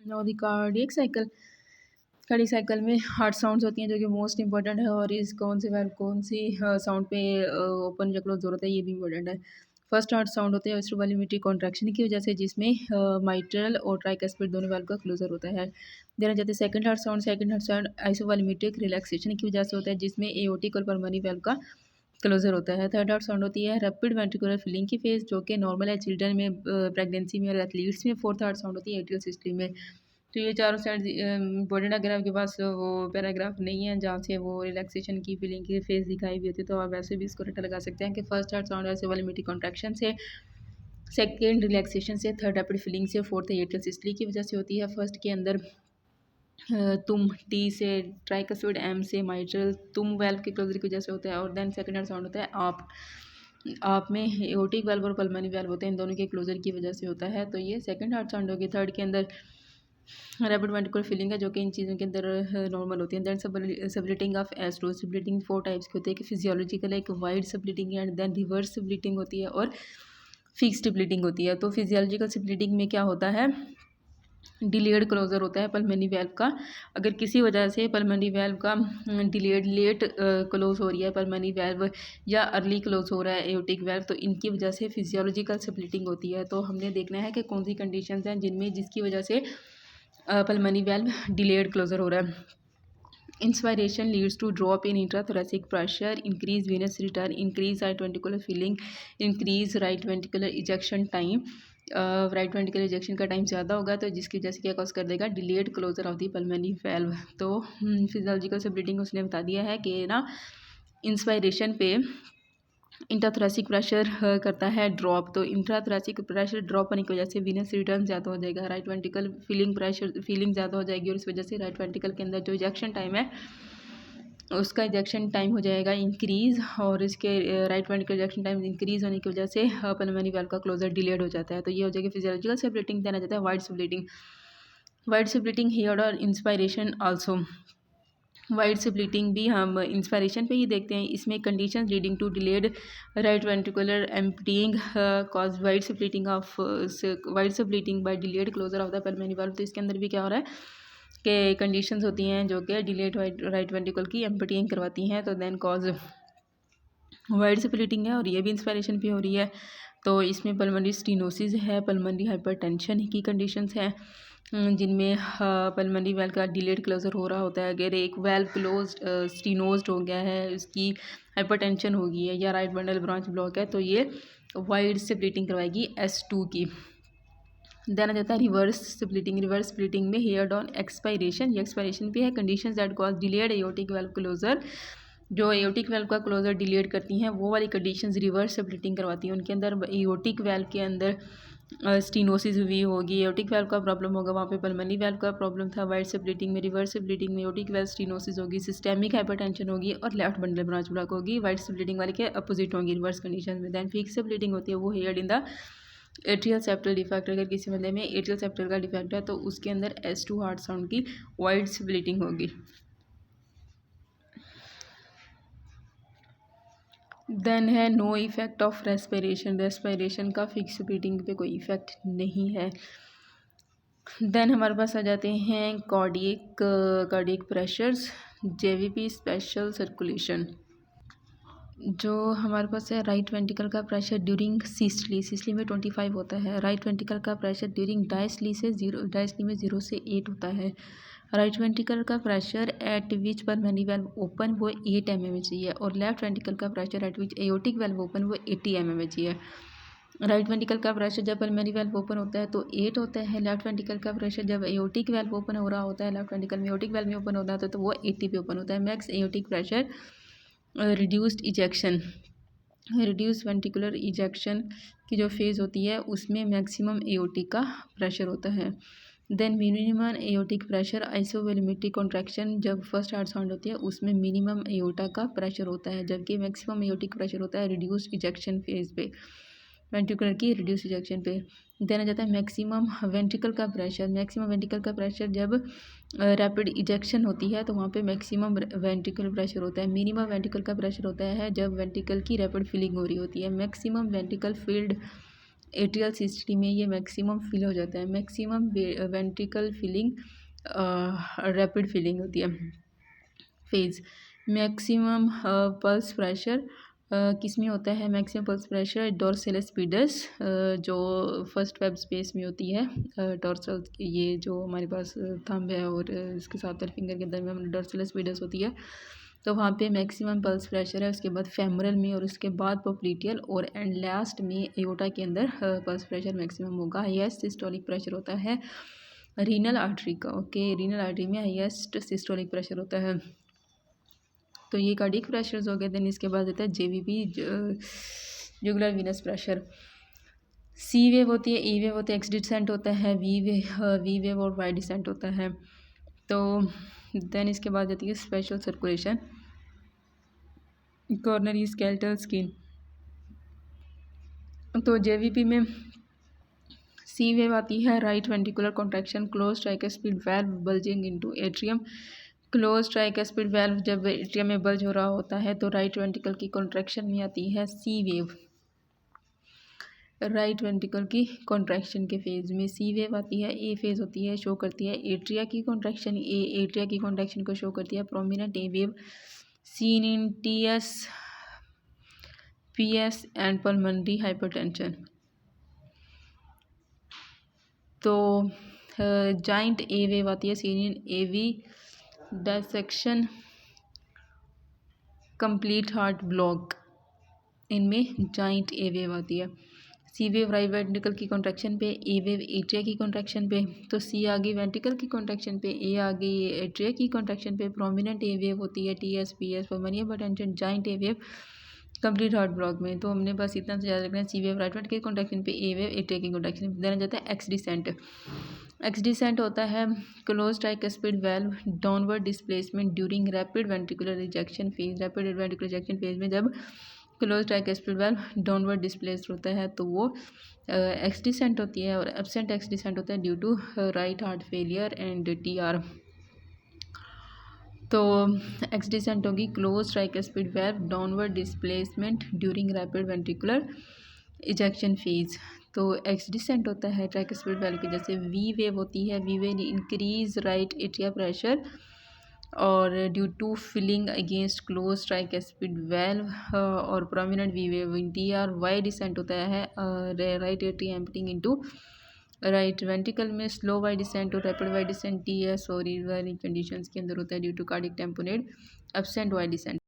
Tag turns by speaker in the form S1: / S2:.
S1: Know the cardiac cycle. Cardiac cycle में heart sounds होती हैं जो कि मोस्ट इंपॉर्टेंट है, और इस कौन सी साउंड पे ओपन या क्लोज होता है ये भी इंपॉर्टेंट है। फर्स्ट हार्ट साउंड होता है वेस्ट्रोवॉल्यूमेट्री कॉन्ट्रैक्शन की वजह से, जिसमें माइट्रल और ट्राइकस्पिड दोनों वाल्व का क्लोजर होता है। देना जाते हैं सेकंड हार्ट साउंड आइसोवॉल्यूमेट्रिक रिलैक्सेशन की वजह से होता है, जिसमें एओर्टिक और पल्मोनरी वाल्व का क्लोजर होता है। थर्ड हार्ट साउंड होती है रैपिड वेंट्रिकुलर फिलिंग की फेज, जो कि नॉर्मल है चिल्ड्रन में, प्रेगनेंसी में और एथलीट्स में। फोर्थ हार्ट साउंड होती है एट्रियल सिस्टम में। तो ये चारों साइड इंपॉर्टेंट। अगर आपके पास वो पैराग्राफ नहीं है जहाँ से वो रिलैक्सेशन की फीलिंग की फेज दिखाई हुई होती है, तो आप वैसे भी इसको रट्टा लगा सकते हैं कि फर्स्ट हार्ट साउंड ऐसे वॉल्यूमेट्रिक कॉन्ट्रैक्शन से, सेकेंड रिलैक्सेशन से, थर्ड रैपिड फीलिंग से, फोर्थ एट्रियल सिस्टली की वजह से होती है। फर्स्ट के अंदर तुम, टी से, ट्राइकस्पिड, एम से, माइट्रल, तुम वेल्व के क्लोजर की वजह से होता है। और देन सेकंड हार्ट साउंड होता है आप में एओर्टिक वेल्व और पल्मोनरी वेल्व होते हैं, इन दोनों के क्लोजर की वजह से होता है। तो ये सेकंड हार्ट साउंड होगी। थर्ड के अंदर रैपिड वेंट्रिकुलर फीलिंग है, जो कि इन चीज़ों के अंदर नॉर्मल होती है। देन सबलिटिंग ऑफ एस्ट्रो, सबलिटिंग 4 टाइप्स की होती है कि फिजियोलॉजिकल, एक वाइड सबलिटिंग एंड देन रिवर्स सबलिटिंग होती है और फिक्स्ड ब्लीडिंग होती है। तो फिजियोलॉजिकल सबलिटिंग में क्या होता है, डिलेड क्लोजर होता है पल्मोनरी वेल्व का। अगर किसी वजह से पल्मोनरी वेल्व का डिलेड लेट क्लोज हो रही है पल्मोनरी वेल्व, या अर्ली क्लोज हो रहा है एओर्टिक वेल्व, तो इनकी वजह से फिजियोलॉजिकल स्प्लिटिंग होती है। तो हमने देखना है कि कौन सी कंडीशंस हैं जिसकी वजह से पल्मोनरी वेल्व डिलेड क्लोजर हो रहा है। Inspiration leads to drop in intrathoracic pressure, increase venous return, increase right ventricular filling, increase right ventricular ejection time. Right ventricular ejection का टाइम ज़्यादा होगा, तो जिसकी वजह से क्या कॉज कर देगा, delayed closure of the pulmonary valve. तो फिजियोलॉजिकल स्प्लिटिंग उसने बता दिया है कि ना इंस्पायरेशन पे इंट्राथोरेसिक प्रेशर करता है ड्रॉप, तो इंट्राथोरेसिक प्रेशर ड्रॉप होने की वजह से वीनस रिटर्न ज़्यादा हो जाएगा, राइट वेंट्रिकल फीलिंग ज़्यादा हो जाएगी, और इस वजह से राइट वेंट्रिकल के अंदर जो इजेक्शन टाइम है उसका इजेक्शन टाइम हो जाएगा इंक्रीज़, और इसके right ventricle ejection time increase होने की वजह से पल्मोनरी वेल्व का क्लोजर डिलेड हो जाता है। तो ये हो जाएगी फिजियोलॉजिकल स्प्लिटिंग। देना जाता है वाइड स्प्लिटिंग हियर्ड और इंस्पायरेशन आल्सो। वाइड स्प्लिटिंग भी हम इंस्पायरेशन पे ही देखते हैं। इसमें conditions leading to delayed right ventricular emptying cause wide splitting by delayed closure of the pulmonary valve. तो इसके अंदर भी क्या हो रहा है कि कंडीशंस होती हैं जो कि डिलेड राइट वेंट्रिकल की एम्प्टीइंग करवाती हैं, तो देन कॉज वाइड स्प्लिटिंग है, और ये भी इंस्पायरेशन पे हो रही है। तो इसमें पल्मोनरी स्टीनोसिस है, पल्मोनरी हाइपरटेंशन की कंडीशंस हैं, जिनमें पल्मोनरी वेल्व का डिलेड क्लोजर हो रहा होता है। अगर एक वेल्व क्लोज स्टीनोज्ड हो गया है, उसकी हाइपरटेंशन हो गई है, या राइट बंडल ब्रांच ब्लॉक है, तो ये वाइड स्प्लिटिंग करवाएगी S2 की। देना जाता है रिवर्स स्प्लिटिंग में हेयर्ड ऑन एक्सपायरेशन, ये एक्सपायरेशन भी है। Conditions that cause delayed aortic valve closure, जो एओर्टिक वेल्व का क्लोजर डिलेड करती हैं वो वाली कंडीशंस रिवर्स स्प्लिटिंग करवाती हैं। उनके अंदर एओर्टिक वेल्व के अंदर स्टीनोसिस हुई होगी, एओर्टिक वेल्व का प्रॉब्लम होगा, वहाँ पे पल्मोनरी वेल्व का प्रॉब्लम था। वाइड स्प्लिटिंग में, रिवर्स स्प्लिटिंग में एओर्टिक वेल्व स्टीनोसिस होगी, सिस्टेमिक हाइपरटेंशन होगी, और लेफ्ट बंडल ब्रांच ब्लॉक होगी। वाइड स्प्लिटिंग वाले के अपोजिट होंगी रिवर्स कंडीशन में। दैन फिक्स स्प्लिटिंग होती है, वो heard in the atrial septal defect. अगर किसी बंदे में एट्रियल सेप्टल का डिफेक्ट है तो उसके अंदर S2 हार्ट साउंड की वाइड स्प्लिटिंग होगी। देन है नो इफेक्ट ऑफ रेस्पिरेशन का फिक्स ब्रीथिंग पे कोई इफेक्ट नहीं है। देन हमारे पास आ जाते हैं cardiac pressures, JVP special circulation. जो हमारे पास है राइट वेंट्रिकल का प्रेशर ड्यूरिंग सिस्टली में 25 होता है। राइट वेंट्रिकल का प्रेशर ड्यूरिंग डायस्टली में 0 से 8 होता है। राइट वेंट्रिकल का pressure at which pulmonary valve open वो 8 mmHg है, और लेफ्ट वेंट्रिकल का pressure at which aortic valve open वो 80 mmHg है। राइट वेंट्रिकल का प्रेशर जब पल्मोनरी वेल्व ओपन होता है तो 8 होता है। लेफ्ट वेंट्रिकल का प्रेशर जब एओर्टिक वेल्व ओपन हो रहा होता है, लेफ्ट वेंट्रिकल में एओर्टिक वेल्व में ओपन होता है तो वो 80 पे ओपन होता है। Max aortic pressure reduced ventricular ejection की जो फेज़ होती है उसमें मैक्सिमम एओर्टिक का प्रेशर होता है। Then minimum aortic pressure isovolumetric contraction, जब फर्स्ट हार्ट साउंड होती है उसमें मिनिमम एओर्टा का प्रेशर होता है, जबकि मैक्सिमम एओर्टिक प्रेशर होता है रिड्यूस्ड इजेक्शन फेज पे, वेंट्रिकुलर की रिड्यूस इजेक्शन पे। देना जाता है मैक्सिमम वेंट्रिकल का प्रेशर जब रैपिड इजेक्शन होती है तो वहाँ पे मैक्सिमम वेंट्रिकल प्रेशर होता है। मिनिमम वेंट्रिकल का प्रेशर होता है जब वेंट्रिकल की रैपिड फिलिंग हो रही होती है। Maximum ventricle filled atrial system में ये मैक्सिमम फिल हो जाता है। Maximum ventricle filling rapid filling होती है। फेज मैक्सिमम पल्स प्रेशर किस में होता है? मैक्सिमम पल्स प्रेशर डोर्सलस पीडस जो फर्स्ट वेब स्पेस में होती है। डोर्सल ये जो हमारे पास थंब है और इसके साथ फिंगर के दरमियान डोर्सलस पीडस होती है, तो वहाँ पे मैक्सिमम पल्स प्रेशर है। उसके बाद फेमरल में और उसके बाद पोप्लीटियल और एंड लास्ट में एओर्टा के अंदर पल्स प्रेशर मैक्सिमम होगा। हाईएस्ट सिस्टोलिक प्रेशर होता है रीनल आर्टरी का। ओके, रीनल आर्टरी में हाईएस्ट सिस्टोलिक प्रेशर होता है। तो ये कार्डियक प्रेशर्स हो गए। देन इसके बाद आता है जेवीपी जुगुलर वीनस प्रेशर। सी वेव होती है, ई वेव होती है, एक्स डिसेंट होता है, वी वेव और वाई डिसेंट होता है। तो देन इसके बाद जाती है special circulation coronary skeletal skin. तो जेवीपी में सी वेव आती है right ventricular contraction close tricuspid valve bulging into atrium. Close tricuspid valve जब एट्रियम में बल्ज हो रहा होता है तो राइट वेंट्रिकल की कॉन्ट्रैक्शन में आती है सी वेव। राइट वेंट्रिकल की कॉन्ट्रैक्शन के फेज में सी वेव आती है। ए फेज होती है, शो करती है एट्रिया की कॉन्ट्रैक्शन। एट्रिया की कॉन्ट्रैक्शन को शो करती है prominent A wave seen in TS PS and pulmonary hypertension. तो जॉइंट ए वेव आती है seen in AV dissection complete heart block, इनमें जॉइंट ए वेव आती है। सी वेव राइट वेंट्रिकल की कॉन्ट्रैक्शन पे, ए वेव एट्रिया की contraction पे। तो सी आ गई वेंट्रिकल की कॉन्ट्रैक्शन पे, ए आ गई एट्रिया की कॉन्ट्रैक्शन पे। प्रोमिनेंट ए वेव होती है T S P S pulmonary hypertension. Giant A wave complete heart block में। तो हमने बस इतना से याद रखना है, सी वेव राइट वेंट्रिकल की कॉन्ट्रैक्शन पे, ए वेव एट्रिया की कॉन्ट्रैक्शन पे। देना जाता है एक्स डिसेंट। एक्स डिसेंट होता है close tricuspid valve downward displacement during rapid ventricular rejection phase. Rapid ventricular rejection phase में जब close tricuspid valve downward displaced होता है तो वो एक्स डिसेंट होती है। और एब्सेंट एक्स डिसेंट होता है due to right heart failure and T R. तो एक्स डिसेंट होगी close tricuspid valve downward displacement during rapid ventricular ejection phase. तो एक्स डिसेंट होता है ट्राइकस्पिड वाल्व की। जैसे वी वेव होती है, V wave increase right atria pressure और due to filling against close tricuspid valve और prominent V wave in T R. Y descent होता है right atria emptying into right ventricle में slow Y descent और rapid Y descent T S और वाली conditions के अंदर होता है due to cardiac tamponade absent Y decent.